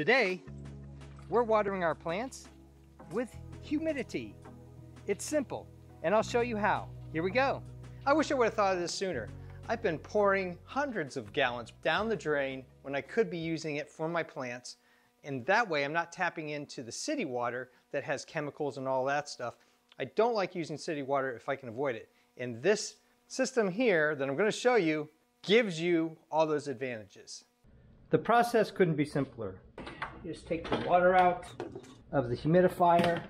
Today, we're watering our plants with humidity. It's simple, and I'll show you how. Here we go. I wish I would have thought of this sooner. I've been pouring hundreds of gallons down the drain when I could be using it for my plants, and that way I'm not tapping into the city water that has chemicals and all that stuff. I don't like using city water if I can avoid it. And this system here that I'm going to show you gives you all those advantages. The process couldn't be simpler. You just take the water out of the humidifier.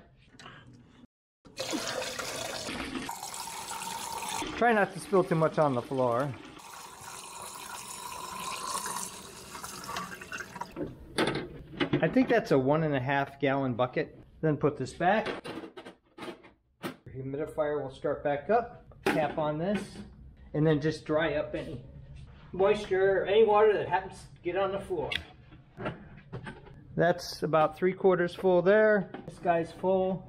Try not to spill too much on the floor. I think that's a 1.5 gallon bucket. Then put this back. Your humidifier will start back up. Tap on this, and then just dry up any moisture or any water that happens to get on the floor. That's about 3/4 full there. This guy's full.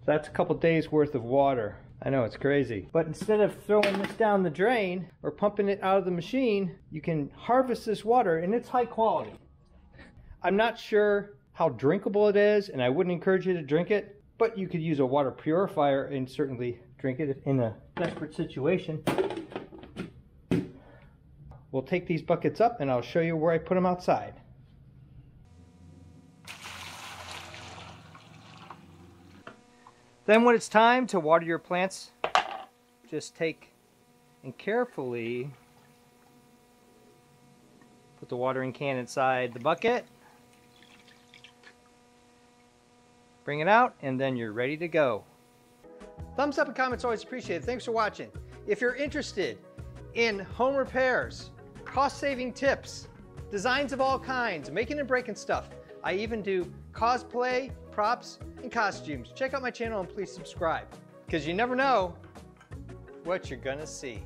That's a couple days worth of water. I know, it's crazy. But instead of throwing this down the drain or pumping it out of the machine, you can harvest this water, and it's high quality. I'm not sure how drinkable it is, and I wouldn't encourage you to drink it, but you could use a water purifier and certainly drink it in a desperate situation. We'll take these buckets up and I'll show you where I put them outside. Then when it's time to water your plants, just take and carefully put the watering can inside the bucket. Bring it out, and then you're ready to go. Thumbs up and comments always appreciated. Thanks for watching. If you're interested in home repairs, cost-saving tips, designs of all kinds, making and breaking stuff, I even do cosplay, props, and costumes. Check out my channel and please subscribe, because you never know what you're gonna see.